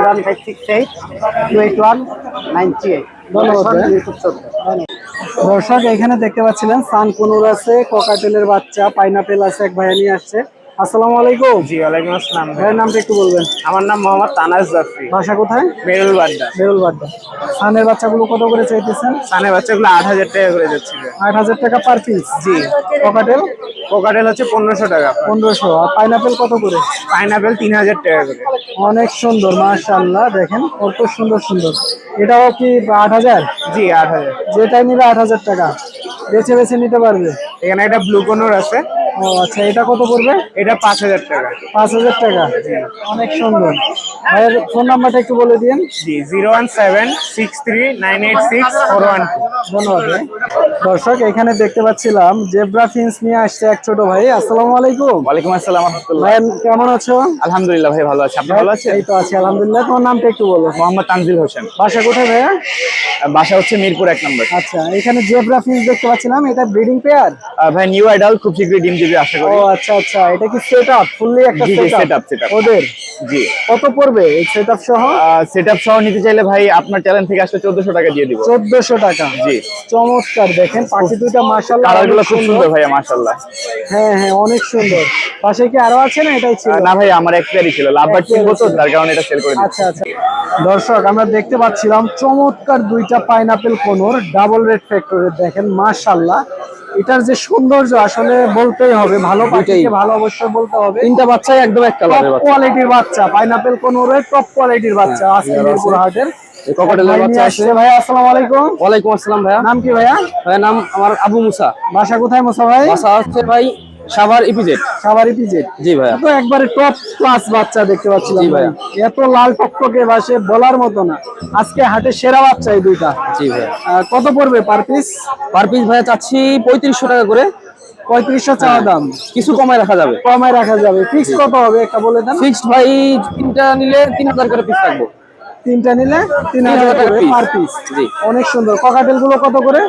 01568 ধন্যবাদ। দর্শক এখানে দেখতে পাচ্ছিলেন সানকুনুর আছে, ককাটেলের বাচ্চা, পাইনাপেল আছে, এক ভাইয়া নিয়ে আসছে। আসসালামু আলাইকুম। জি ওয়ালাইকুম আসসালাম। ভাইয়ের নামটা একটু বলবেন? আমার নাম মোহাম্মদ তানাজ জাফরি। বাসা কোথায়? মেরুল বাড্ডা। বেরুল বাড্ডা। সানের বাচ্চাগুলো কত করে চাইতেছেন? সানের বাচ্চাগুলো 8000 টাকা করে যাচ্ছিল। 8000 টাকা পার পিস। জি। ককাটেল কোকাটেল হচ্ছে 1500 টাকা। 1500। আর পাইনাপেল কত করে? পাইনাপেল 3000 টাকা করে। অনেক সুন্দর মাশাআল্লাহ, দেখেন কত সুন্দর সুন্দর। এটাও কি 8000? জি 8000। যেটাই নিবে 8000 টাকা, বেছে বেছে নিতে পারবে। এখানে একটা ব্লু কোনোর আছে। ও আচ্ছা, এটা কত পড়বে? এটা 5000 টাকা। 5000 টাকা। অনেক সুন্দর। ভাইয়ের ফোন নাম্বারটা একটু বলে দিন। জি 01763986412। ধন্যবাদ ভাই। দর্শক এখানে দেখতে পাচ্ছিলাম জেব্রা ফিন্স নিয়ে আসছে এক ছোট ভাই। আসসালামু আলাইকুম। ওয়ালাইকুম আসসালাম ওয়া রাহমাতুল্লাহ। ভাই কেমন আছো? আলহামদুলিল্লাহ ভাই ভালো আছি। আপনি ভালো আছেন? এই তো আছি আলহামদুলিল্লাহ। তোমার নামটা একটু বলো। মোহাম্মদ তানজিল হোসেন। বাসা কোথায় ভাইয়া? বাসা হচ্ছে মিরপুর 1 নম্বর। আচ্ছা, এখানে জেব্রা ফিন্স দেখতে পাচ্ছিলাম, এটা ব্রিডিং পেয়ার? ভাই নিউ আইডাল, খুব শীঘ্রই ডিম দিবে আশা ও করি। আচ্ছা আচ্ছা, এটা কি সেটআপ? ফুললি একটা জি জি সেটআপ সেটআপ। ওদের? জি। কত পড়বে এই সেটআপ সহ? সেটআপ সহ নিতে চাইলে ভাই আপনার চ্যানেল থেকে আসলে 1400 টাকা দিয়ে দিব। 1400 টাকা। জি। চমৎকার, দেখেন পাখি দুটো মাশাআল্লাহ কালারগুলো খুব সুন্দর ভাইয়া মাশাআল্লাহ। হ্যাঁ হ্যাঁ, অনেক সুন্দর। পাশে কি আরো আছে না এটাই ছিল? না ভাই আমার এক পেয়ারই ছিল, লাভবার্ড কিনবো তো তার কারণে এটা সেল করে দিচ্ছি। আচ্ছা আচ্ছা। দর্শক আমরা দেখতে পাচ্ছিলাম চমৎকার দুইটা পাইনাপেল কোনোর ডাবল রেড ফ্যাক্টরি, দেখেন মাশাআল্লাহ। এটার যে সৌন্দর্য আসলে বলতেই হবে, ভালো পাখিকে ভালো অবশ্যই বলতে হবে। তিনটা বাচ্চাই একদম এক কালারের বাচ্চা। কোয়ালিটির বাচ্চা, পাইনাপেল কোনোরের টপ কোয়ালিটির বাচ্চা আজকে মিরপুর হাটের। ককাটেলের বাচ্চা আছে। ভাই আসসালামু আলাইকুম। ওয়ালাইকুম আসসালাম ভাইয়া। নাম কি ভাইয়া? ভাইয়া নাম আমার আবু মুসা। বাসা কোথায় মুসা ভাই? বাসা হচ্ছে ভাই সাভার ইপিজেড। সাভার ইপিজেড। জি ভাইয়া। তো একবারে টপ ক্লাস বাচ্চা দেখতে পাচ্ছিলাম। জি ভাইয়া। এত লাল টকটকে বাসে বলার মতো না, আজকে হাটে সেরা বাচ্চা এই দুইটা। জি ভাইয়া। কত পড়বে পার পিস? পার পিস ভাইয়া চাচ্ছি 3500 টাকা করে। 3500 চাওয়া দাম, কিছু কমায় রাখা যাবে। কমায় রাখা যাবে। ফিক্স কত হবে একটা বলে দেন। ফিক্সড ভাই তিনটা নিলে 3000 করে পিস রাখবো। তিনটা নিলে 3000 টাকা করে piece। Per piece. জি। অনেক সুন্দর। ককাটেল গুলো কত করে?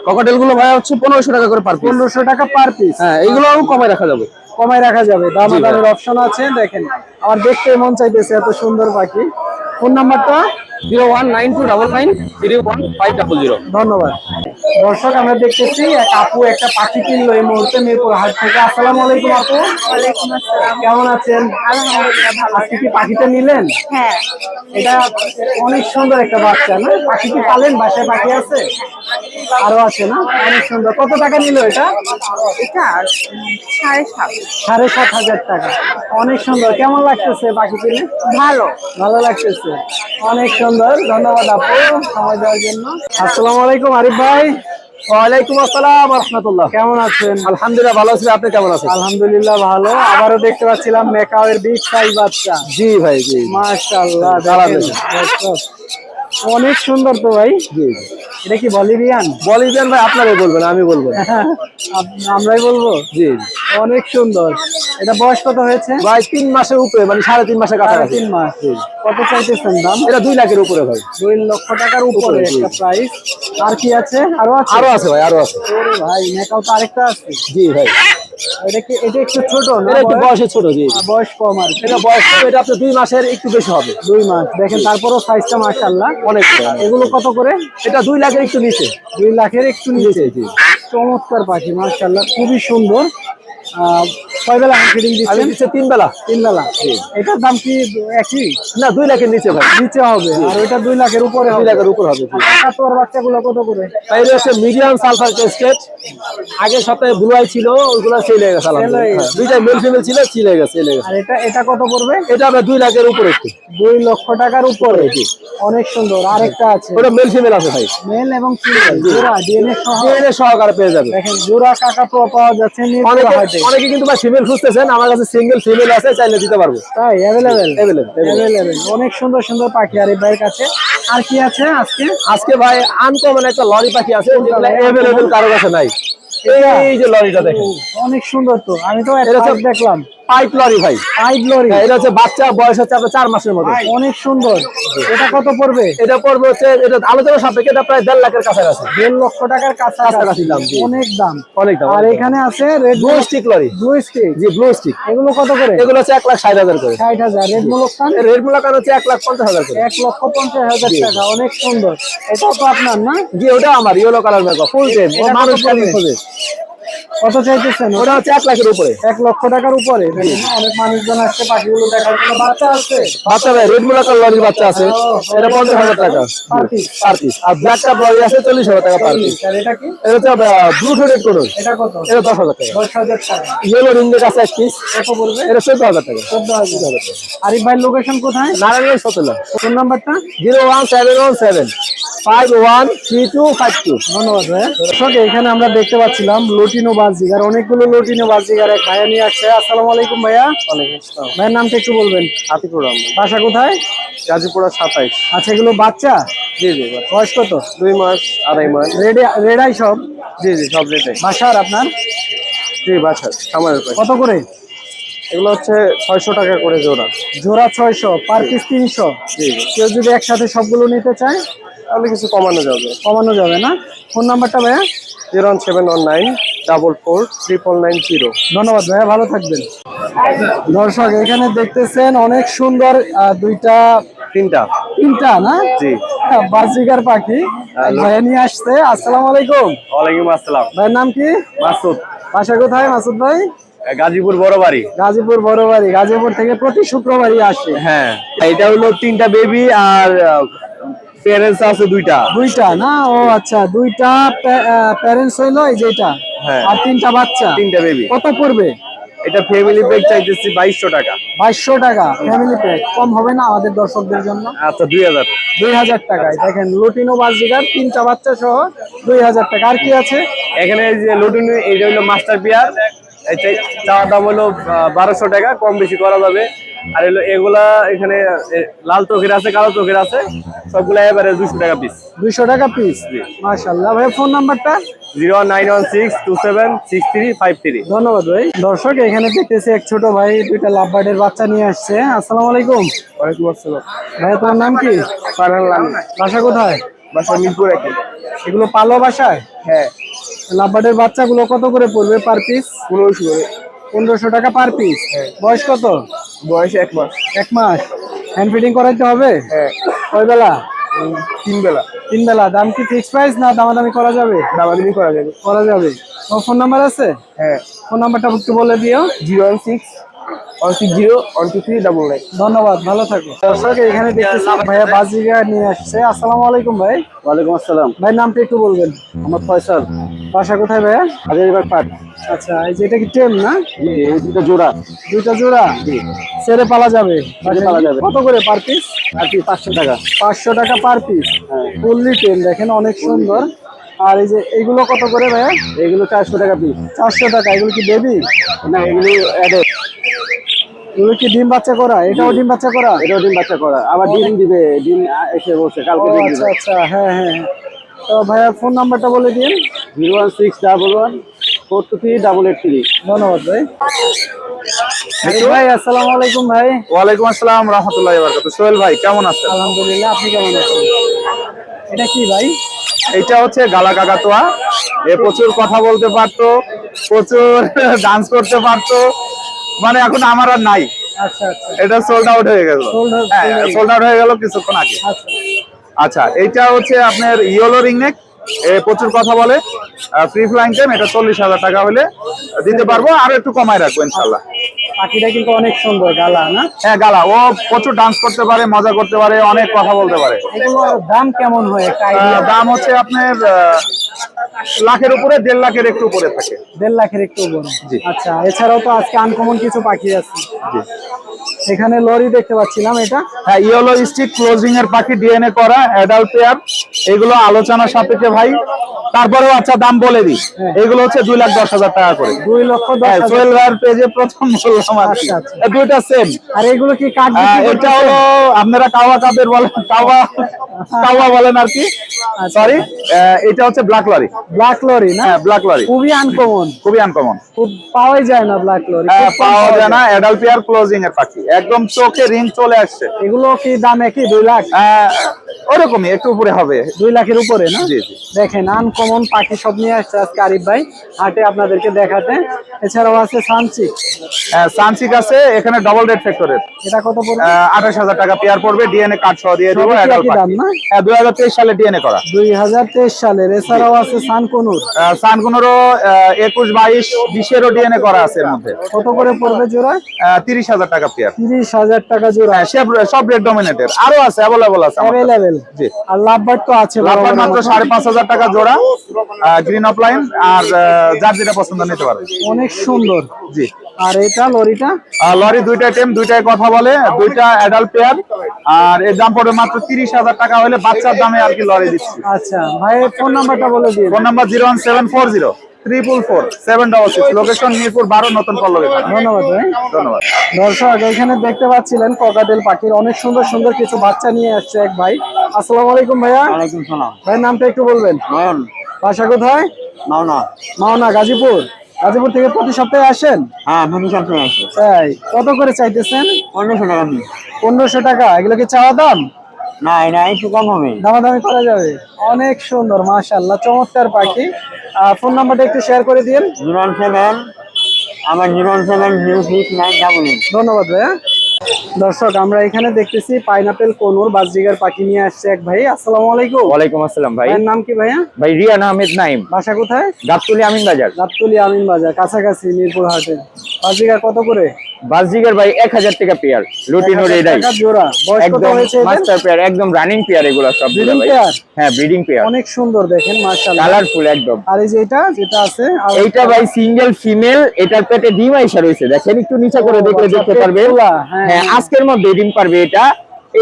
ককাটেল গুলো ভাইয়া হচ্ছে 1500 টাকা করে পার পিস। 1500 টাকা পার পিস। হ্যাঁ এইগুলোও কমায় রাখা যাবে। কমায় রাখা যাবে, দামাদামের ভাইয়া। অপশন আছে। দেখেন আমার দেখতে মন চাইতেছে, এত সুন্দর পাখি। ফোন নাম্বারটা? 01929315500। ধন্যবাদ। দর্শক আমরা দেখতেছি এক আপু একটা পাখি কিনলো এই মুহূর্তে মিরপুর হাট থেকে। আসসালামু আলাইকুম আপু। ওয়ালাইকুম আসসালাম। কেমন আছেন? আলহামদুলিল্লাহ ভালো। আজকে কি পাখিটা নিলেন? হ্যাঁ, এটা অনেক সুন্দর একটা বাচ্চা না? পাখি কি পালেন? বাসায় পাখি আছে? আরো আছে না? অনেক সুন্দর। কত টাকা নিল এটা? এটা 7.5। 7500 টাকা। অনেক সুন্দর। কেমন লাগতেছে পাখি কিনে? ভালো। ভালো লাগতেছে, অনেক সুন্দর। ধন্যবাদ আপু সময় দেওয়ার জন্য। আসসালামু আলাইকুম আরিফ ভাই। ওয়ালাইকুম আসসালাম ওয়া রাহমাতুল্লাহ। কেমন আছেন? আলহামদুলিল্লাহ ভালো আছি, আপনি কেমন আছেন? আলহামদুলিল্লাহ ভালো। আবারও দেখতে পাচ্ছিলাম মেকাওয়ের বিগ সাইজ বাচ্চা। জি ভাই জি। মাশাআল্লাহ, দাঁড়াবেন। দেখেন, অনেক সুন্দর তো ভাই। জি এটা কি বলিভিয়ান? বলিবেন ভাই, আপনারাই বলবেন, আমি বলবো না। আমরাই বলবো। জি অনেক সুন্দর। এটা বয়স কত হয়েছে? ভাই 3 মাসের উপরে, মানে 3.5 মাসের কাছাকাছি। 3 মাস। কত চাইতেছেন দাম? এটা 2 লাখের উপরে ভাই। 2 লক্ষ টাকার উপরে জি। একটা প্রাইস। আর কি আছে? আরো আছে? আরো আছে ভাই, আরো আছে। ওরে ভাই, মেকাও তো আরেকটা আছে। জি ভাই। এটা কি, এটা একটু ছোট না? এটা একটু বয়সে ছোট। জি বয়স কম আর কি। এটা বয়স, এটা আপনার 2 মাসের একটু বেশি হবে। 2 মাস। দেখেন তারপরও সাইজটা মাশাআল্লাহ অনেক। এগুলো কত করে? এটা 2 লাখের একটু নিচে। 2 লাখের একটু নিচে। জি। চমৎকার পাখি মাশাআল্লাহ, খুবই সুন্দর। কয় বেলা ফিডিং আমি দিচ্ছেন? দিচ্ছি 3 বেলা। 3 বেলা। এটার দাম কি একই? না 2 লাখের নিচে ভাই। নিচে হবে, আর ওইটা 2 লাখের উপরে 2 হবে। লাখের উপর হবে। কাকাতুয়ার বাচ্চাগুলো কত করে? তাই হচ্ছে মিডিয়াম সালফার টেস্টেড। আগের সপ্তাহে ব্লু আই ছিল, ওইগুলো সেল হয়ে গেছে আলহামদুলিল্লাহ। দুইটা মেল ফিমেল ছিল, সেল হয়ে গেছে। আর এটা কত পড়বে? এটা আমরা 2 লাখের উপরে একটু। 2 লক্ষ টাকার উপরে। অনেক সুন্দর। আরেকটা আছে, ওটা মেল ফিমেল আছে ভাই। মেল এবং ফিমেল জোড়া ডিএনএ সহ। ডিএনএ সহকারে পেয়ে যাবে। দেখেন জোড়া কাকাতুয়া পাওয়া যাচ্ছে মিরপুর হাটে। অনেকে কিন্তু ভাই ফিমেল খুঁজতেছেন, আমার কাছে সিঙ্গেল ফিমেল আছে, চাইলে দিতে পারবো। তাই অ্যাভেলেবেল? Available। অনেক সুন্দর সুন্দর পাখি আর এই ভাইয়ের কাছে। আর কি আছে আজকে? আজকে ভাই আনকমন একটা লরি পাখি আছে, যেগুলো অ্যাভেলেবেল কারো কাছে নাই। এই যে লরিটা দেখেন, অনেক সুন্দর তো। আমি তো এটা এটা হচ্ছে দেখলাম। পাইপ লরি ভাই। পাইপ লরি, হ্যাঁ, এটা হচ্ছে বাচ্চা, বয়স হচ্ছে আপনার 4 মাসের মতো। অনেক সুন্দর। এটা কত পড়বে? এটা পড়বে হচ্ছে, এটা আলোচনা সাপেক্ষে এটা প্রায় 1.5 লাখের কাছাকাছি। 1.5 লক্ষ টাকার কাছাকাছি দাম, জি। অনেক দাম। অনেক দাম। আর এখানে আছে red blue stick lory. Blue stick, জি, ব্লু স্টিক। এগুলো কত করে? এগুলো হচ্ছে 1,60,000 করে। 60,000। রেড মুলক্কান, রেড মুলাকান হচ্ছে 1,50,000 করে। 1,50,000 টাকা, অনেক সুন্দর। এটাও তো আপনার না? জি, ওটা আমার ইয়েলো কালার মেকআপ ফুল টেম। ও এটা মানুষ কত খালি পড়বে? খোঁজে। কত চাইতেছেন? ওটা হচ্ছে 1 লাখের উপরে। 1 লক্ষ টাকার উপরে। অনেক মানুষজন আসছে পাখিগুলো দেখার জন্য। বাচ্চা আছে? বাচ্চা ভাই, রেড মুলাকান লরির বাচ্চা আছে, এটা 50,000 টাকা Per piece। Per piece. আর ব্ল্যাক কাপ লরি আছে 40,000 টাকা পার পিস। আর এটা কি? এটা হচ্ছে ব্লু থ্রেডেড কোন, এটা কত? এটা 10,000 টাকা। 10,000 টাকা। ইয়েলো রিংনেক আছে 1 পিস, কত পড়বে? এটা 14,000 টাকা। 14,000। আরিফ ভাইয়ের লোকেশন কোথায়? নারায়ণগঞ্জ সতলা। ফোন নাম্বারটা? 01717513252। ধন্যবাদ ভাইয়া। দর্শক, এখানে আমরা দেখতে পাচ্ছিলাম লটিনো বাজিগার, অনেকগুলো লটিনো বাজিগার এক ভাইয়া নিয়ে আসছে। আসসালামু আলাইকুম ভাইয়া। ভাইয়ের নামটা একটু বলবেন? আতিকুর রহমান, বাসা কোথায়? গাজীপুরা 27। আচ্ছা, এগুলো বাচ্চা? জি জি, বয়স কত? 2 মাস 2.5 মাস। রেডাই সব? জি জি, সব রেটে। বাসার আপনার? জি, বাসার খামারের পাখি। কত করে? এগুলো হচ্ছে 600 টাকা করে জোড়া। জোড়া 600, পার পিস 300। জি জি, কেউ যদি একসাথে সবগুলো নিতে চায় তাহলে কিছু কমানো যাবে। কমানো যাবে না? ফোন নাম্বারটা ভাইয়া? 01719449990। ধন্যবাদ ভাইয়া, ভালো থাকবেন। দর্শক, এখানে দেখতেছেন অনেক সুন্দর তিনটা না জি, বাজিকার পাখি এক ভাইয়া নিয়ে আসছে। আসসালামু আলাইকুম। ওয়ালাইকুম আসসালাম। ভাইয়ের নাম কি? মাসুদ, বাসা কোথায় মাসুদ ভাই? গাজীপুর বড় বাড়ি। গাজীপুর বড় বাড়ি। গাজীপুর থেকে প্রতি শুক্রবারই আসে। হ্যাঁ, এটা হলো 3টা বেবি আর প্যারেন্টস আছে 2টা। দুইটা না? ও আচ্ছা, দুইটা প্যারেন্টস হইলো এই যেটা, হ্যাঁ। আর 3টা বাচ্চা। 3টা বেবি। কত পড়বে? এটা ফ্যামিলি প্যাক চাইতেছি 2200 টাকা। 2200 টাকা ফ্যামিলি প্যাক। কম হবে না আমাদের দর্শকদের জন্য? আচ্ছা, 2000। 2000 টাকায় দেখেন লুটিনো বাজিগার 3টা বাচ্চা সহ 2000 টাকা। আর কি আছে এখানে এই যে লুটিনো, এটা হলো মাস্টার পিয়ার। এটা চাওয়া দাম হলো 1200 টাকা, কম বেশি করা যাবে। আর হলো এগুলা এখানে লাল চোখের আছে, কালো চোখের আছে, সবগুলা এবারে 200 টাকা পিস। 200 টাকা পিস? মাশাআল্লাহ। ভাই ফোন নাম্বারটা? 09162763533। ধন্যবাদ ভাই। দর্শক, এখানে দেখতেছি এক ছোট ভাই দুইটা লাভবার্ডের বাচ্চা নিয়ে আসছে। আসসালামু আলাইকুম। ওয়ালাইকুম আসসালাম। ভাই তোমার নাম কি? ফারহান লামি, বাসা কোথায়? বাসা মিরপুর 1। এগুলো পালো বাসায়? হ্যাঁ, লাভবার্ডের বাচ্চাগুলো কত করে পড়বে পার পিস? 1500 করে। 1500 টাকা পার পিস। বয়স কত? বয়স 1 মাস। 1 মাস। হ্যান্ড ফিডিং করাইতে হবে? হ্যাঁ, কয় বেলা? 3 বেলা। 3 বেলা। দাম কি ফিক্সড প্রাইস না দামাদামি করা যাবে? দামাদামি করা যাবে। করা যাবে। তোমার ফোন নাম্বার আছে? হ্যাঁ, ফোন নাম্বারটা একটু বলে দিও। 01616016099। ধন্যবাদ, ভালো থাকো। দর্শক, এখানে দেখতেছি ভাইয়া বাজিগার নিয়ে আসছে। আসসালামু আলাইকুম ভাই। ওয়ালাইকুম আসসালাম। ভাই নামটা একটু বলবেন? আমার ফয়সাল, বাসা কোথায় ভাইয়া? হাজারিবাগ পাট। আচ্ছা, এই যে এটা কি টেম না? জি, এই 2টা জোড়া। 2টা জোড়া? ছেড়ে পালা যাবে? ছেড়ে পালা যাবে। কত করে পার পিস? আর কি 500 টাকা। 500 টাকা পার পিস। ফুললি টেম, দেখেন অনেক সুন্দর। আর এই যে এইগুলো কত করে ভাইয়া? এগুলো 400 টাকা পিস। 400 টাকা। এগুলো কি বেবি? না, এগুলো অ্যাডাল্ট। এগুলো কি ডিম বাচ্চা করা? এটাও ডিম বাচ্চা করা? এটাও ডিম বাচ্চা করা, আবার ডিম দিবে। ডিম এসে বলছে ও কালকে ডিম আচ্ছা দিবে। আচ্ছা, হ্যাঁ হ্যাঁ হ্যাঁ। তো ভাইয়া ফোন নাম্বারটা বলে দিন। 01611423883। ধন্যবাদ ভাই। ভাই আসসালামু আলাইকুম ভাই। ওয়ালাইকুম আসসালাম রাহমাতুল্লাহি ওয়া বারাকাতুহু। সোহেল ভাই, কেমন আছেন? আলহামদুলিল্লাহ, আপনি কেমন আছেন? এটা কি ভাই? এটা হচ্ছে গালা কাকাতুয়া। এ প্রচুর কথা বলতে পারতো, প্রচুর ডান্স করতে পারতো, মানে এখন আমার আর নাই। আচ্ছা আচ্ছা। এটা সোল্ড আউট হয়ে গেল। Sold out সোল্ড আউট হয়ে গেল কিছুক্ষণ আগে। আচ্ছা আচ্ছা, এটা হচ্ছে আপনার ইয়েলো রিংনেক। এ প্রচুর কথা বলে, ফ্রি ফ্লাইং টাইম। এটা 40,000 টাকা হলে দিতে পারবো, আর একটু কমায় রাখবো ইনশাল্লাহ। পাখিটা কিন্তু অনেক সুন্দর, গালা না? হ্যাঁ, গালা। ও প্রচুর ডান্স করতে পারে, মজা করতে পারে, অনেক কথা বলতে পারে। এগুলোর দাম কেমন হয় একটা আইডিয়া? দাম হচ্ছে আপনার লাখের উপরে, 1.5 লাখের একটু উপরে থাকে। 1.5 লাখের একটু বড়। জি। আচ্ছা, এছাড়াও তো আজকে আনকমন কিছু পাখি আছে। জি। এখানে লরি দেখতে পাচ্ছিলাম, এটা হ্যাঁ, ইয়েলো স্টিক ক্লোজিং এর পাখি, ডিএনএ করা, অ্যাডাল্ট পেয়ার। এগুলো আলোচনা সাপেক্ষে ভাই, তারপরেও আচ্ছা দাম বলে দিই। এগুলো হচ্ছে 2,10,000 টাকা করে। 2,10,000। সোহেল ভাইয়ের পেজে প্রথম বললাম আর কি। আচ্ছা, আচ্ছা। এই দুইটা সেম। আর এগুলো কি কাঠ এটা হলো আপনারা কাওয়া কাপের বলেন, কাওয়া বলেন আর কি, সরি। এটা হচ্ছে ব্ল্যাক লরি। ব্ল্যাক লরি না? হ্যাঁ, ব্ল্যাক লরি খুবই আনকমন, খুবই আনকমন, খুব পাওয়াই যায় না ব্ল্যাক লরি। পাওয়া যায় না। অ্যাডাল্ট পেয়ার ক্লোজিং এর পাখি, একদম চোখে রিং চলে আসছে। এগুলো কি দামে কি 2 লাখ? ওরকমই একটু উপরে হবে। 2 লাখের উপরে না? জি, জি। দেখেন আনকমন পাখি সব নিয়ে আসছে আজকে আরিফ ভাই হাটে আপনাদেরকে দেখাতে। এছাড়াও আছে সানচিক। সানচিক আছে এখানে, ডবল রেড ফ্যাক্টরের। এটা কত পড়বে? 28,000 টাকা পেয়ার পড়বে, ডিএনএ কার্ড সহ দিয়ে দেবো। সবই কি অ্যাডাল্ট একই দাম পাখি। না? 2023 সালে ডিএনএ করা। 2023 সালের। এছাড়াও আছে সানকনুর। সানগুনোরও 21, 22, 20-এরও ডিএনএ করা আছে এর মধ্যে। কত করে পড়বে জোড়া? 30,000 টাকা পেয়ার। 30,000 টাকা জোড়া। সব রেড ডমিনেটের, আরো আছে, অ্যাভেলেবল আছে আমাদের। অ্যাভেলেবেল। জি। আর লাভবার্ড তো আছে, লাভবার্ড মাত্র 5,500 টাকা জোড়া, গ্রিন অফলাইন। আর যার যেটা পছন্দ নিতে পারে। অনেক সুন্দর। জি। আর এটা লরিটা? লরি দুইটা টেম, দুইটাই কথা বলে, দুইটা অ্যাডাল্ট পেয়ার। আর এর দাম পড়বে মাত্র 30,000 টাকা হলে বাচ্চার দামে আর কি লরি দিচ্ছি। আচ্ছা ভাই, ফোন নাম্বারটা বলে দিন। ফোন নাম্বার 01740-344-766, লোকেশন মিরপুর 12, নতুন পল্লবী। ধন্যবাদ ভাই। ধন্যবাদ। দর্শক এখানে দেখতে পাচ্ছিলেন ককাটেল পাখির অনেক সুন্দর সুন্দর কিছু বাচ্চা নিয়ে আসছে এক ভাই। আসসালামু আলাইকুম ভাইয়া। ওয়ালাইকুম সালাম। ভাইয়ের নামটা একটু বলবেন? নয়ন। বাসা কোথায়? মাওনা। মাওনা, গাজীপুর। গাজীপুর থেকে প্রতি সপ্তাহে আসেন? হ্যাঁ, আমি সবসময় আসি। তাই? কত করে চাইতেছেন? 1500 টাকা দিই। 1500 টাকা। এগুলো কি চাওয়া দাম? না, এটা একটু কম হবে। দামাদামি করা যাবে। অনেক সুন্দর, মাশাআল্লাহ, চমৎকার পাখি। আর ফোন নাম্বারটা একটু শেয়ার করে দিন। 017, আমার 0706988। ধন্যবাদ ভাইয়া। দর্শক আমরা এখানে দেখতেছি পাইনাপেল কোনুর বাজরিগার পাখি নিয়ে আসছে এক ভাই। আসসালামু আলাইকুম। ওয়ালাইকুম আসসালাম ভাই। ভাইয়ের নাম কি ভাইয়া? ভাই রিয়ান আহমেদ নাইম, বাসা কোথায়? গাবতলী আমিন বাজার। গাবতলী আমিন বাজার, কাছাকাছি মিরপুর হাটে। বাজরিগার কত করে? বাজরিগার ভাই 1000 টাকা পেয়ার, লুটিনোর 1000 এটাই টাকা জোড়া। বয়স কত একদম হয়েছে এদের? মাস্টার পেয়ার, একদম রানিং পেয়ার এগুলো সব। Breeding ভাই pair? হ্যাঁ, ব্রিডিং পেয়ার, অনেক সুন্দর দেখেন, মাশাআল্লাহ, কালারফুল একদম। আর এই যে যেটা আছে আর এইটা ভাই সিঙ্গেল ফিমেল, এটার পেটে ডিম আইসা রয়েছে, দেখেন একটু নিচে করে দেখলে দেখতে পারবেন। হ্যাঁ, হ্যাঁ, আজকের মধ্যে ডিম পারবে।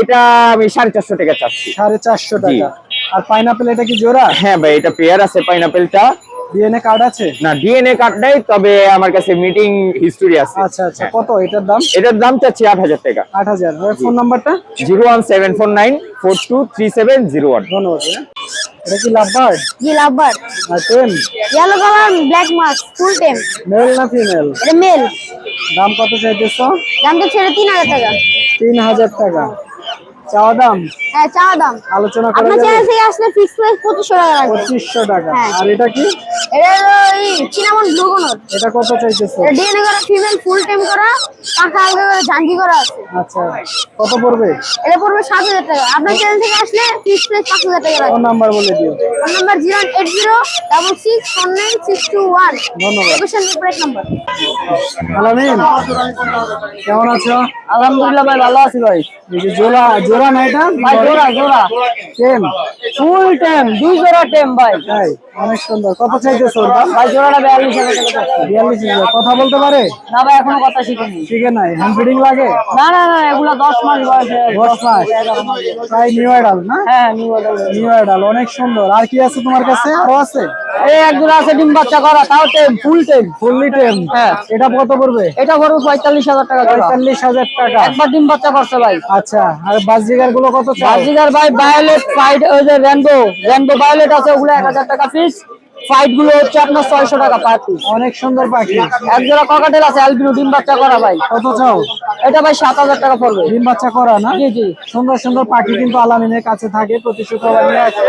এটা আমি 450 টাকা চাচ্ছি। 450 জি। টাকা। আর পাইনাপেল এটা কি জোড়া? হ্যাঁ ভাই, এটা পেয়ার আছে পাইনাপেলটা। ডিএনএ কার্ড আছে? না, ডিএনএ কার্ড নাই, তবে আমার কাছে মিটিং হিস্টোরি আছে। আচ্ছা আচ্ছা, কত এটার দাম? এটার দাম চাচ্ছি 8,000 টাকা। 8000। ফোন নাম্বারটা? 01749423701। ধন্যবাদ ভাইয়া। এটা কি লাভবার্ড? জি লাভবার্ড, আর টেম? ইয়েলো কালার, ব্ল্যাক মাস্ক, ফুল টেম। মেল না ফিমেল? এটা মেল। দাম কত চাইতেছো? দামটা ছেড়ে 3000 টাকা। 3000 টাকা চাওয়া দাম? হ্যাঁ, চাওয়া দাম। আলোচনা করা আপনার যাবে? চ্যানেল থেকে আসলে ফিক্স প্রাইস 2500 টাকা লাগবে। 2500 টাকা। হ্যাঁ। আর এটা কি? এটা হলো এই চিনামন ব্লু কোনর। এটা কত চাইতেছো? এটা ডিএনএ করা, ফিমেল, ফুল টেম করা, পাখা আলগা করে ঝাঙ্কি করা আছে। আচ্ছা, কত পড়বে? এটা পড়বে 7000 টাকা। আপনার চ্যানেল থেকে আসলে ফিক্স প্রাইস 5000 টাকা লাগবে। ফোন নাম্বার বলে দিও। Phone number 08066499621। ধন্যবাদ। লোকেশন মিরপুর 1 নম্বর। আলামিন, কেমন আছো? আলহামদুলিল্লাহ ভাই, ভালো আছি ভাই। এই যে জোড়া না এটা? ভাই জোড়া টেম? ফুল টেম, 2 জোড়া টেম ভাই। তাই? অনেক সুন্দর। কত চাইতেছো ওর দাম? ভাই জোড়াটা 42,000 টাকা যাচ্ছে। 42,000। কথা বলতে পারে? না ভাই, এখনো কথা শিখিনি। শিখে নাই? হ্যান্ড ফিডিং লাগে? না না না, এগুলা 10 মাস বয়সে। 10 মাস? 11 মাস। প্রায় নিউ অ্যাডাল না? হ্যাঁ, নিউ অর্ডার। নিউ অ্যাডাল, অনেক সুন্দর। আর কি আছে তোমার কাছে? আরো আছে? এই এক জোড়া আছে ডিম বাচ্চা করা, তাও টেম, ফুল টেম। ফুললি টেম? হ্যাঁ। এটা কত পড়বে? এটা পড়বে 45,000 টাকা জোড়া। 45,000 টাকা। একবার ডিম বাচ্চা করছে ভাই। আচ্ছা, আর বাজিগার গুলো কত চাও? বাজিগার ভাই ভায়োলেট, ফাইট, ওই যে রেনবো ভায়োলেট আছে, ওগুলো 1000 টাকা পিস। ফাইট গুলো হচ্ছে আপনার 600 টাকা পার পিস। অনেক সুন্দর পাখি। এক জোড়া ককাটেল আছে অ্যালবিনো, ডিম বাচ্চা করা ভাই। কত চাও? এটা ভাই 7000 টাকা পড়বে। ডিম বাচ্চা করা না? জি জি। সুন্দর সুন্দর পাখি কিন্তু আলামিনের কাছে থাকে, প্রতি শুক্রবার নিয়ে আসে।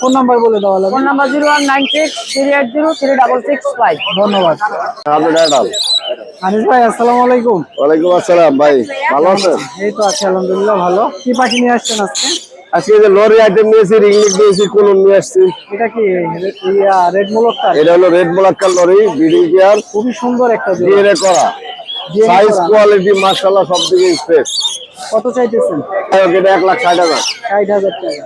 ফোন নাম্বার বলে দাও আলামিন। Phone number 01963803665। ধন্যবাদ। আনিস ভাই, আসসালামু আলাইকুম। ওয়ালাইকুম আসসালাম ভাই, ভালো আছেন? এই তো আছি আলহামদুলিল্লাহ, ভালো। কি পাখি নিয়ে আসছেন আজকে? আজকে যে লরি আইটেম নিয়েছি, রিংলিক নিয়েছি, কোলন নিয়ে আসছি। এটা কি রেড মোলক্কা? এটা হলো রেড মোলাক্কার লরি, ব্রিডিং পেয়ার, খুবই সুন্দর একটা জোড়া। ডিএনএ করা, DNA সাইজ করা। কোয়ালিটি মাশাআল্লাহ সব দিকে স্পেস। কত চাইতেছেন? এটা 1,60,000। 60,000 টাকা।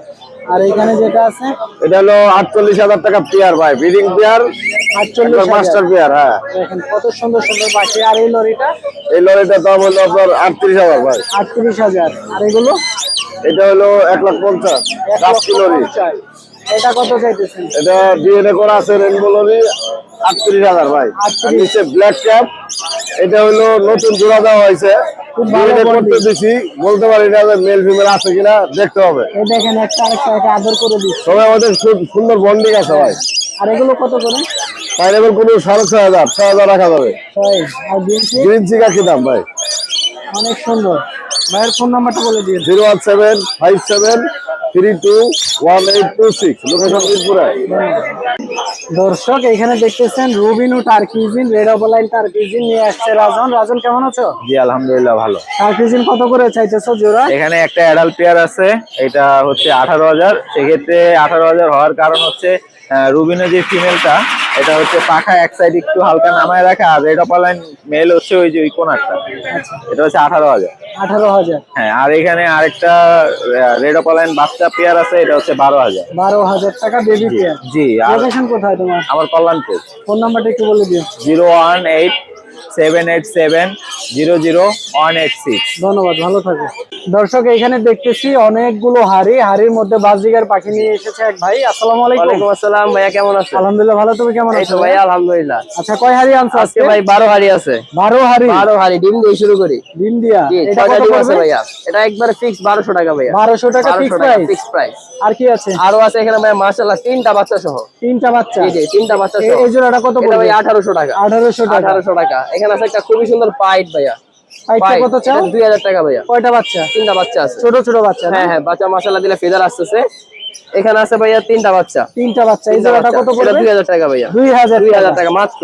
আর এখানে যেটা আছে এটা হলো 48,000 টাকা পেয়ার ভাই, ব্রিডিং পেয়ার, 48,000 মাস্টার পেয়ার। হ্যাঁ, দেখেন কত সুন্দর সুন্দর পাখি। আর এই লরিটা এই লরিটার দাম হলো আপনার 38,000 ভাই। 38,000। আর এগুলো এটা হলো 1,50,000 রাস্কি লরি। এটা কত চাইতেছেন? এটা ডিএনএ করা আছে রেনবো লরি, 38,000 ভাই। আর নিচে ব্ল্যাক ক্যাপ, এটা হলো নতুন জোড়া দেওয়া হয়েছে, খুব ভালো DNA bonding। করতে দিছি, বলতে পারি না মেল ফিমেল আছে কিনা, দেখতে হবে। এই দেখেন একটা আরেকটা আদর করে দিচ্ছে। তবে আমাদের খুব সুন্দর বন্ডিং আছে ভাই। আর এগুলো কত করে? পাইনাপেল কোনো 6,500 6,000 রাখা যাবে। ছয়। আর গ্রিন চিক গ্রিন চিকা কি দাম ভাই? অনেক সুন্দর। ভাইয়ের ফোন নাম্বারটা বলে দিন। 01757321826, লোকেশন মিরপুরে। দর্শক এখানে দেখতেছেন রুবিনু টার্কিজিন, রেড অফলাইন টার্কিজিন নিয়ে আসছে রাজন। রাজন কেমন আছো? জি আলহামদুলিল্লাহ ভালো। টার্কিজিন কত করে চাইতেছো জোড়া? এখানে একটা অ্যাডাল্ট পেয়ার আছে, এটা হচ্ছে 18,000। সেক্ষেত্রে 18,000 হওয়ার কারণ হচ্ছে রুবিনো যে ফিমেলটা, এটা হচ্ছে পাখা এক সাইড একটু হালকা নামায় রাখা, আর রেড অপালাইন মেল হচ্ছে ওই যে ওই কোনারটা, এটা হচ্ছে 18,000। 18,000। হ্যাঁ, আর এখানে আরেকটা রেড অপালাইন বাচ্চা পেয়ার আছে, এটা হচ্ছে 12,000। 12,000 টাকা বেবি পেয়ার। জি, আর লোকেশন কোথায় তোমার? আমার কল্যাণপুর। ফোন নাম্বারটা একটু বলে দিও। 01877800186। ধন্যবাদ, ভালো থাকো। দর্শক এখানে দেখতেছি অনেকগুলো হাড়ি, হাড়ির মধ্যে বাজরিগার পাখি নিয়ে এসেছে এক ভাই। আসসালামু আলাইকুম। ওয়ালাইকুম আসসালাম ভাইয়া, কেমন আছেন? আলহামদুলিল্লাহ ভালো, তুমি কেমন এই আছো? তো ভাই আলহামদুলিল্লাহ। আচ্ছা, কয় হাড়ি আনছো আজকে? ভাই 12 হাড়ি আছে। 12 হাড়ি। 12 হাড়ি ডিম দিয়ে শুরু করি। ডিম দিয়া। জি, এটা 6টা কত ডিম আছে পড়বে? ভাইয়া। এটা একবারে ফিক্স 1200 টাকা ভাইয়া। 1200 টাকা ফিক্স প্রাইস। Fix price. আর কি আছে? আরো আছে এখানে ভাইয়া মাশাআল্লাহ 3টা বাচ্চা সহ। 3টা বাচ্চা। জি জি, 3টা বাচ্চা সহ। এই জোড়াটা কত এটা পড়বে? ভাই 1800 টাকা। 1800 টাকা। 1800 টাকা। এখানে আছে একটা খুবই সুন্দর পাইট ভাইয়া। পাইটটা কত চাও? 2000 টাকা ভাইয়া। কয়টা বাচ্চা? 3টা বাচ্চা আছে। ছোট ছোট বাচ্চা না? হ্যাঁ হ্যাঁ, বাচ্চা মাশাআল্লাহ দিলে ফেদার আসতেছে। এখানে আছে ভাইয়া 3টা বাচ্চা। 3টা বাচ্চা। এই জোড়াটা কত পড়বে? 2000 টাকা ভাইয়া। 2000 টাকা মাত্র।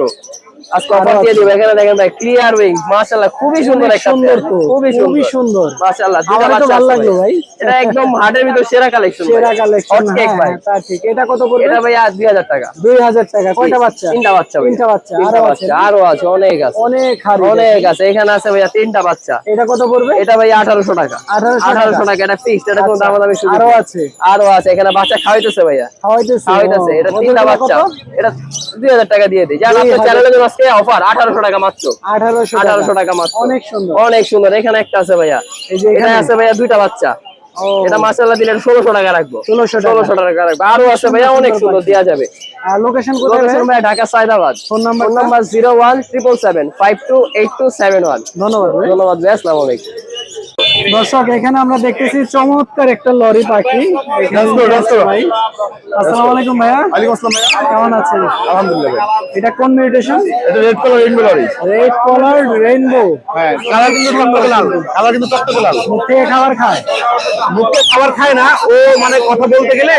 আজকে অফার দিয়ে দিব। এখানে দেখেন ভাই ক্লিয়ার উইং, মাশাআল্লাহ খুবই সুন্দর একটা সুন্দর পেয়ার। তো, খুবই সুন্দর। মাশাআল্লাহ, আমার তো ভালো লাগলো ভাই। এটা একদম হাটের ভিতর সেরা কালেকশন। সেরা কালেকশন। হট কেক ভাই। তা ঠিক। এটা কত পড়বে? এটা ভাইয়া 2000 টাকা। 2000 টাকা। কয়টা বাচ্চা? 3টা বাচ্চা ভাইয়া। 3টা বাচ্চা। তিনটা আরো আছে বাচ্চা, আরো আছে, অনেক আছে। অনেক হাড়ি। অনেক আছে। এখানে আছে ভাইয়া 3টা বাচ্চা। এটা কত পড়বে? এটা ভাইয়া 1800 টাকা। 1800 টাকা। এটা ফিক্সড, এটা কোনো দামাদামি সুযোগ আরো নেই। আছে। আরো আছে। এখানে বাচ্চা খাওয়াইতেছে ভাইয়া। খাওয়াইতেছে। খাওয়াইতেছে। এটা ওদের 3টা কত? বাচ্চা। এটা 2000 টাকা দিয়ে দিই। যারা আপনার 2000 চ্যানেলে জন্য আজকে অফার 1800 টাকা মাত্র। 1800 টাকা মাত্র। অনেক সুন্দর। অনেক সুন্দর। এখানে একটা আছে ভাইয়া। এই যে এটা এখানে আছে ভাইয়া 2টা বাচ্চা। ও, এটা মাশাআল্লাহ দিলে 1600 টাকা রাখবো। 1600 টাকা রাখবো। আরো আছে ভাইয়া, অনেক সুন্দর দেয়া যাবে। আর লোকেশন কোথায়? লোকেশন ভাইয়া ঢাকা সায়দাবাদ। Phone number? 01777528271। ধন্যবাদ ভাই। ধন্যবাদ ভাই, আসসালামু আলাইকুম। দর্শক এখানে আমরা দেখতেছি চমৎকার একটা লরি পাখি। ভাই আসসালামু আলাইকুম ভাইয়া। ওয়ালাইকুম আসসালাম ভাইয়া। কেমন আছেন? আলহামদুলিল্লাহ ভাই। এটা কোন মিউটেশন? এটা red colour rainbow lory. Red colour rainbow. হ্যাঁ, কালার কিন্তু টকটকে লাল। কালার কিন্তু টকটকে লাল। মুখ থেকে খাবার খায়? মুখে খাবার খায় না, ও মানে কথা বলতে গেলে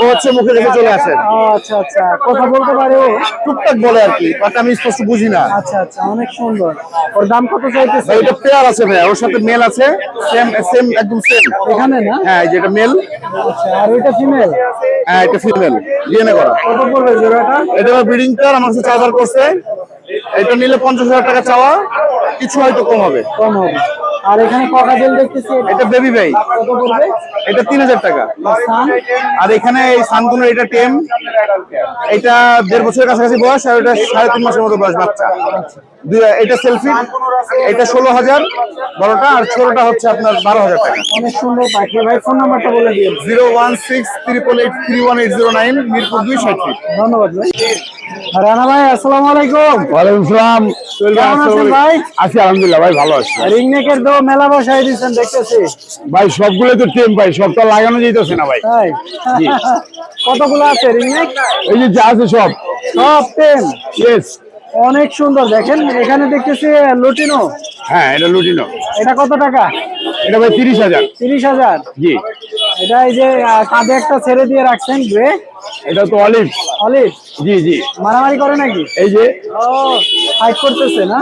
ও হচ্ছে মুখে রেখে চলে আসে। ও আচ্ছা আচ্ছা, কথা বলতে পারে ও? টুকটাক বলে আর কি, বাট আমি স্পষ্ট বুঝি না। আচ্ছা আচ্ছা, অনেক সুন্দর। ওর দাম কত চাইতেছে? ভাই এটা পেয়ার আছে ভাই, ওর সাথে মেল আছে, সেম সেম একদম সেম। এখানে না? হ্যাঁ, এই যে এটা মেল, আচ্ছা, আর ওইটা ফিমেল? হ্যাঁ এটা ফিমেল, ডিএনএ করা। কত পড়বে জোড়াটা? এটা ব্রিডিং পেয়ার, আমার কাছে 4000 করছে। এটা নিলে 50,000 টাকা চাওয়া, কিছু হয়তো কম হবে। কম হবে। আর এখানে ককাটেল দেখতেছি, এটা বেবি ভাই, কত পড়বে? এটা 3000 টাকা। সান? আর এখানে এই সানকুনের এটা টেম, এটা 1.5 বছরের কাছাকাছি বয়স, আর এটা 3.5 মাসের মতো বয়স বাচ্চা। এটা সেলফি, এটা 16,000 বড়টা, আর ছোটটা হচ্ছে আপনার 12,000 টাকা। অনেক সুন্দর পাখি ভাই। ফোন নাম্বারটা বলে দিন। 01688831809, মিরপুর 2 60 ফিট। ধন্যবাদ ভাই। রানা ভাই আসসালামু আলাইকুম। ওয়ালাইকুম আসসালাম। কেমন আছেন ভাই? আছি আলহামদুলিল্লাহ ভাই, ভালো আছি। রিংনেকের তো মেলা বসাই দিচ্ছেন দেখতেছি ভাই সবগুলো তো টেম ভাই, সবটা লাগানো যাইতেছে না ভাই। তাই? কতগুলো আছে রিংনেক? এই যে যা আছে সব সব টেন। ইয়েস। অনেক সুন্দর। দেখেন এখানে দেখতেছি লুটিনো। হ্যাঁ, এটা লুটিনো। এটা কত টাকা? এটা ভাই 30,000। 30,000? জি। এটা এই যে কাঁধে একটা ছেড়ে দিয়ে রাখছেন গ্রে, এটা তো অলিভ। অলিভ? জি জি। মারামারি করে নাকি? এই যে ও, ফাইট করতেছে না?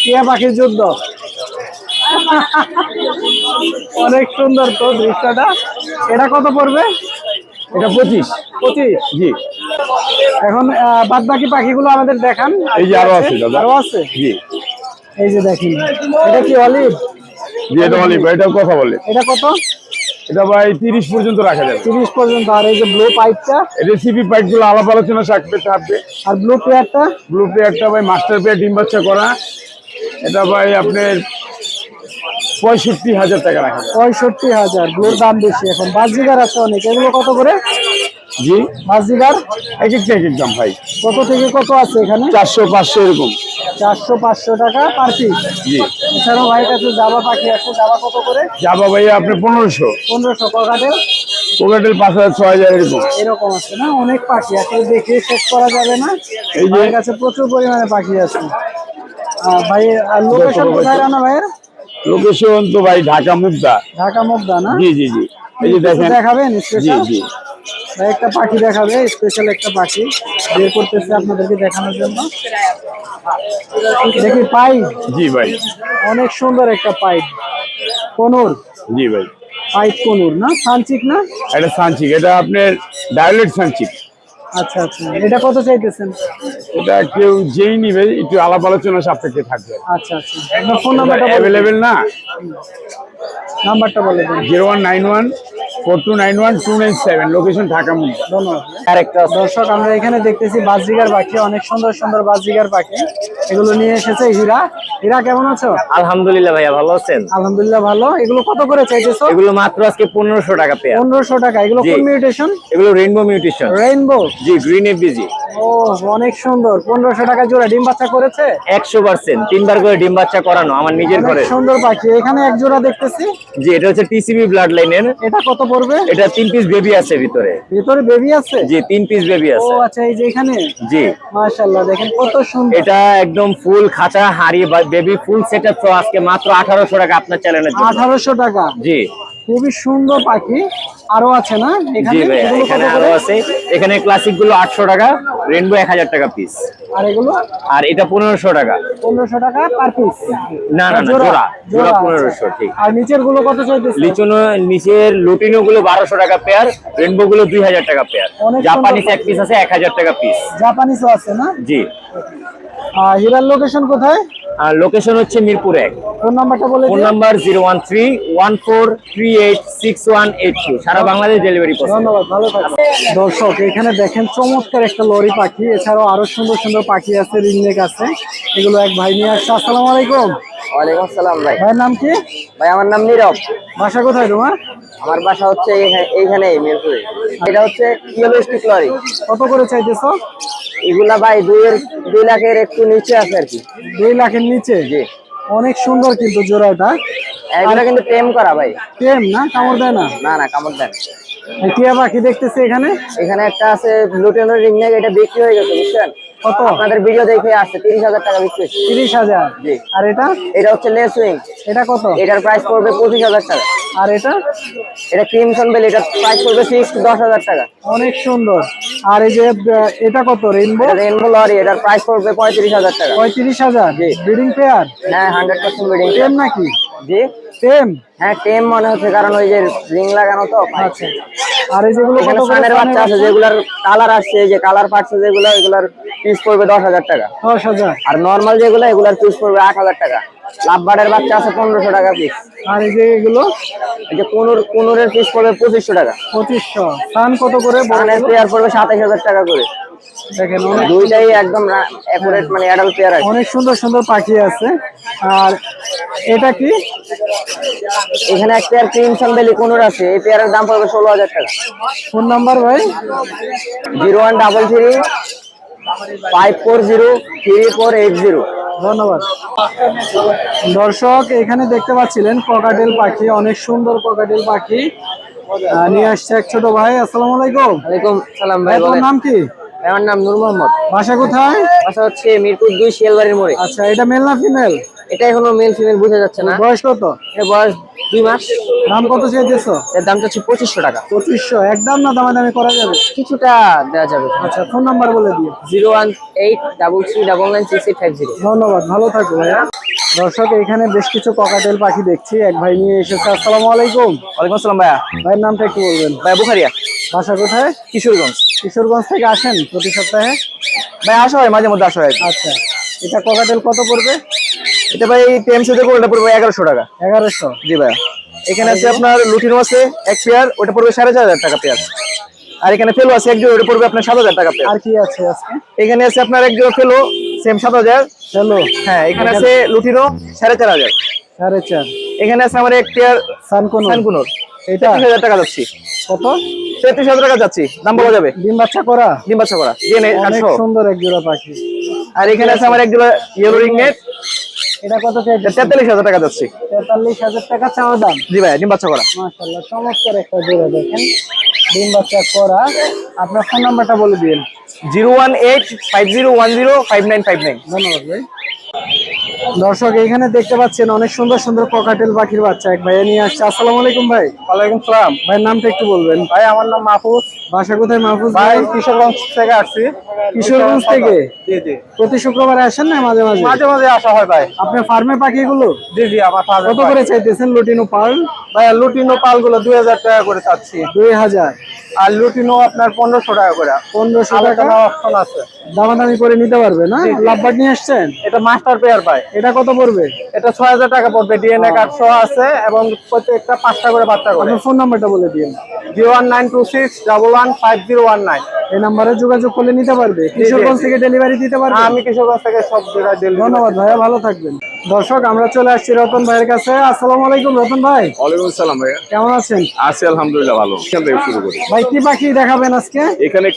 টিয়া পাখির যুদ্ধ। অনেক সুন্দর তো দৃশ্যটা। এটা কত পড়বে? এটা 25। 25? জি। এখন বাদ বাকি পাখিগুলো আমাদের দেখান। এই যে আরো আছে দাদা। আরো আছে? জি এই যে দেখেন, এটা কি অলিভ? জি, এটা অলিভ, এটাও কথা বলে। এটা কত? এটা ভাই 30 পর্যন্ত রাখা যাবে। 30 পর্যন্ত। আর এই যে ব্লু পাইপটা, এটা সিপি পাইপ গুলো আলাপ আলোচনা থাকবে। আর ব্লু পেয়ারটা, ব্লু পেয়ারটা ভাই মাস্টার পেয়ার ডিম বাচ্চা করা, এটা ভাই আপনার 65,000 টাকা রাখা যাবে। 65,000। ব্লুর দাম বেশি এখন। বাজিগার আছে অনেক, এগুলো কত করে? জি, বাজিগার এক একটা এক এক দাম ভাই। কত থেকে কত আছে এখানে? 400-500 এরকম। 400-500 টাকা পার পিস। জি। এছাড়াও ভাইয়ের কাছে জাবা পাখি আছে, জাবা কত করে? যাবা ভাই আপনার 1500। 1500। ককাটেল কোকাটেল 5,000-6,000 এরকম। এরকম আছে না, অনেক পাখি আসলে দেখে শেষ করা যাবে না। এই যে- ভাইয়ের কাছে প্রচুর পরিমাণে পাখি আছে। ভাইয়ের লোকেশন কোথায় রানা ভাইয়ের? লোকেশন তো ভাই ঢাকা মুগদা। ঢাকা মুগদা না? জি জি জি, এই যে দেখেন। দেখাবেন জি স্পেশাল? জি। ভাই একটা পাখি দেখাবে, স্পেশাল একটা পাখি বের করতেছে আপনাদেরকে দেখানোর জন্য। দেখি পাইপ। জি ভাই। অনেক সুন্দর একটা পাইপ, কোনুর জি ভাই। পাইপ, কোনুর না, সানচিক না? এটা সানচিক, এটা আপনার ডায়োলেট সানচিক। আচ্ছা আচ্ছা। এটা কত চাইতেছেন? এটা কেউ যেই নিবে একটু আলাপ আলোচনা সাপেক্ষে থাকবে। আচ্ছা আচ্ছা। আপনার ফোন নাম্বারটা অ্যাভেলেবেল না? নাম্বারটা বলে দিন। 0191-4291-297, লোকেশন ঢাকা মুগদা। ধন্যবাদ। আরেকটা দর্শক, আমরা এখানে দেখতেছি বাজরিগার পাখি, অনেক সুন্দর সুন্দর বাজরিগার পাখি। এগুলো নিয়ে এসেছে হীরা। হীরা কেমন আছো? আলহামদুলিল্লাহ ভাইয়া, ভালো আছেন? আলহামদুলিল্লাহ ভালো। এগুলো কত করে চাইতেছো? এগুলো মাত্র আজকে 1500 টাকা পেয়ার। 1500 টাকা। এগুলো জি। কোন মিউটেশন? এগুলো রেইনবো মিউটেশন। রেইনবো? জি, গ্রিন এফবিজি। ও অনেক সুন্দর। 1500 টাকা জোড়া। ডিম বাচ্চা করেছে? 100% 3বার করে ডিম বাচ্চা করানো আমার নিজের অনেক ঘরে। সুন্দর পাখি। এখানে এক জোড়া দেখতেছি। জি, এটা হচ্ছে টিসিবি ব্লাড লাইনের। এটা কত পড়বে? এটা 3 পিস বেবি আছে ভিতরে। ভিতরে বেবি আছে? জি, 3 পিস বেবি ও আছে। আচ্ছা, এই যে এখানে। জি, মাশাআল্লাহ, দেখেন কত সুন্দর। এটা একদম ফুল খাঁচা হাড়ি বা বেবি ফুল সেটআপ সহ আজকে মাত্র 1800 টাকা আপনার চ্যানেলের জন্য। 1800 টাকা। জি খুবই সুন্দর পাখি। আরো আছে না এখানে? জি ভাই, এগুলো এখানে কত আরো করে? আছে। এখানে ক্লাসিক গুলো 800 টাকা, রেইনবো 1000 টাকা পিস, আর এগুলো আর এটা 1500 টাকা। 1500 টাকা পার পিস? না না না, জোড়া জোড়া 1500। ঠিক। আর নিচের গুলো কত চাইতেছে? লিচুনো নিচের লুটিনো গুলো 1200 টাকা পেয়ার, রেইনবো গুলো 2000 টাকা পেয়ার, অনেক জাপানিজ সুন্দর এক পিস আছে 1000 টাকা পিস। জাপানিজও আছে না? জি। হীরার লোকেশন কোথায়? আর লোকেশন হচ্ছে মিরপুর 1। ফোন নাম্বারটা বলে ফোন দিন। নাম্বার 01314386182। সারা বাংলাদেশ ডেলিভারি করছে। ধন্যবাদ, ভালো থাকবেন। দর্শক, এখানে দেখেন চমৎকার একটা লরি পাখি। এছাড়াও আরো সুন্দর সুন্দর পাখি আছে, রিংনেক আছে। এগুলো এক ভাই নিয়ে আসছে। আসসালামু আলাইকুম। ওয়ালাইকুম আসসালাম ভাই। ভাইয়ের নাম কি? ভাই আমার নাম নীরব। বাসা কোথায় তোমার? আমার বাসা হচ্ছে এইখানে মিরপুরে। এটা হচ্ছে ইয়েলো স্টিক লরি। কত করে চাইতেছো? এগুলা ভাই 2 লাখের একটু নিচে আছে আর কি। 2 লাখের নিচে? জি। অনেক সুন্দর কিন্তু জোড়াটা। এগুলা কিন্তু টেম করা ভাই। টেম না? কামড় দেয় না? না না, কামড় দেন। টিয়া পাখি দেখতেছি এখানে। এখানে একটা আছে ব্লুটেনের রিং নেক, এটা বিক্রি হয়ে গেছে বুঝছেন। কত? আপনাদের ভিডিও দেখে আসছে 30,000 টাকা বিক্রি হয়েছে। 30,000? জি। আর এটা? এটা হচ্ছে লেস উইং। এটা কত? এটার প্রাইস পড়বে 25,000 টাকা। আর এটা? এটা ক্রিমসন বেল, এটার প্রাইস পড়বে ফিক্সড 10,000 টাকা। অনেক সুন্দর। আর এই যে এটা কত? রেইনবো? এটা রেইনবো লরি, এটার প্রাইস পড়বে 35,000 টাকা। 35,000? জি। Breeding pair? হ্যাঁ, 100% ব্রিডিং। টেম নাকি? জি। টেম? হ্যাঁ, টেম মনে হচ্ছে, কারণ ওই যে রিং লাগানো তো। আচ্ছা। আর এই যেগুলো এখানে কত করে? সানের বাচ্চা আছে, যেগুলার কালার আসছে, এই যে কালার পাচ্ছে যেগুলো, এগুলার পিস পড়বে 10,000 টাকা। 10,000? আর নরমাল যেগুলো, এগুলার পিস পড়বে 8,000 টাকা। লাভবার্ডের বাচ্চা আছে 1500 টাকা পিস। আর এই যে এগুলো? এই যে কুনুরের পিস পড়বে 2500 টাকা। 2500? সান কত করে? সানের পেয়ার পড়বে 27,000 টাকা করে। দেখেন অনেক দুইটাই একদম অ্যাকুরেট, মানে অ্যাডাল্ট পেয়ার আছে। অনেক সুন্দর সুন্দর পাখি আছে। আর এটা কি? এখানে এক পেয়ার ক্রিমসন বেলি কুনুর আছে, এই পেয়ারের দাম পড়বে 16,000 টাকা। ফোন নাম্বার ভাই? 0133540380। ধন্যবাদ। দর্শক, এখানে দেখতে পাচ্ছিলেন ককাটেল পাখি, অনেক সুন্দর ককাটেল পাখি নিয়ে আসছে এক ছোট ভাই। আসসালামু আলাইকুম। ওয়ালাইকুম সালাম ভাই, ভাই, তোমার বলেন। নাম কি? আমার নাম নূর মোহাম্মদ। বাসা কোথায়? বাসা হচ্ছে মিরপুর 2 শিয়ালবাড়ির মোড়ে। আচ্ছা, এটা মেল না ফিমেল? এটা এখনো মেল ফিমেল বোঝা যাচ্ছে না। বয়স কত? এর বয়স 2 মাস। দাম কত চাইতেছো? এর দামটা হচ্ছে 2500 টাকা। 2500? একদম না দামাদামি করা যাবে? কিছুটা দেওয়া যাবে। আচ্ছা, ফোন নাম্বার বলে দিও। 01833996850। ধন্যবাদ, ভালো থাকো ভাইয়া। দর্শক, এখানে বেশ কিছু ককাটেল পাখি দেখছি, এক ভাই নিয়ে এসেছে। আসসালামু আলাইকুম। ওয়ালাইকুম আসসালাম ভাইয়া। ভাইয়ের নামটা একটু বলবেন? ভাই বুখারিয়া, বাসা কোথায়? কিশোরগঞ্জ। কিশোরগঞ্জ থেকে আসেন প্রতি সপ্তাহে? ভাই আসা হয়, মাঝে মধ্যে আসা হয়। আচ্ছা, এটা ককাটেল কত পড়বে? এটা ভাই টেম শুধু করে, এটা পড়বে 1100 টাকা। 1100? জি ভাইয়া। এখানে আছে আপনার লুটিনো আছে এক পেয়ার, ওটা পড়বে 4500 টাকা পেয়ার। আর এখানে ফেলো আছে এক জোড়া, ওটা পড়বে আপনার 7000 টাকা পেয়ার। আর কি আছে আজকে? এখানে আছে আপনার এক জোড়া ফেলো সেম 7000। চলো হ্যাঁ এখানে আছে লুটিনো 4500। 4.5। এখানে আছে আমার এক পেয়ার সানকোনো সানকুনোর, এটা 33000 টাকা যাচ্ছি। কত? 33000 টাকা যাচ্ছি, দাম বলা যাবে। ডিম বাচ্চা করা, ডিম বাচ্চা করা ডিএনএ অনেক 800। সুন্দর এক জোড়া পাখি। আর এখানে আছে আমার এক জোড়া ইয়েলো রিং নেট, এটা কত চাইছেন? 43000 টাকা যাচ্ছি। 43,000 টাকা চাওয়া দাম। জি ভাই, ডিম বাচ্চা করা। মাশাআল্লাহ, চমৎকার একটা জোড়া দেখেন, ডিম বাচ্চা করা। আপনার ফোন নাম্বারটা বলে দিন। 01850105959। ধন্যবাদ ভাই। দর্শক এখানে দেখতে পাচ্ছেন অনেক সুন্দর সুন্দর ককাটেল পাখির বাচ্চা এক ভাইয়া নিয়ে আসছে। আসসালামু আলাইকুম ভাই। ওয়ালাইকুম সালাম। ভাইয়ের নামটা একটু বলবেন। ভাই আমার নাম মাহফুজ। বাসা কোথায় মাহফুজ ভাই ভাই? কিশোরগঞ্জ থেকে আসছি। কিশোরগঞ্জ থেকে? জি জি, প্রতি শুক্রবারে আসেন না মাঝে মাঝে? মাঝে মাঝে আসা হয় ভাই। আপনার ফার্মে পাখিগুলো জি জি, আমার কত করে চাইতেছেন? লুটিনো পার্ল ভাই লুটিনো পালগুলো 2000 টাকা করে চাচ্ছি। 2000। আর লুটিনো আপনার 1500 টাকা করে। 1500 টাকা আলোচনা অপশন আছে। দামাদামি করে নিতে পারবে না? লাভবার্ড নিয়ে আসছেন? এটা মাস্টার পেয়ার ভাই। এটা কত পড়বে? এটা 6000 টাকা পড়বে, ডিএনএ কার্ড সহ আছে এবং প্রত্যেকটা 5টা করে বাচ্চা করে। আপনার ফোন নাম্বারটা বলে দিন। 01926115019। এই নাম্বারে যোগাযোগ করলে নিতে পারবে। কিশোরগঞ্জ থেকে ডেলিভারি দিতে পারবে? আমি কিশোরগঞ্জ থেকে সব জায়গায় ডেলিভারি। ধন্যবাদ ভাইয়া, ভালো থাকবেন। দর্শক আমরা চলে আসছি রতন ভাইয়ের কাছে। আসসালামু আলাইকুম রতন ভাই, ওয়ালাইকুম আসসালাম ভাইয়া। কেমন আছেন? আছি আলহামদুলিল্লাহ ভালো। এখান থেকে শুরু করি। ভাই কি পাখি দেখাবেন আজকে? এখানে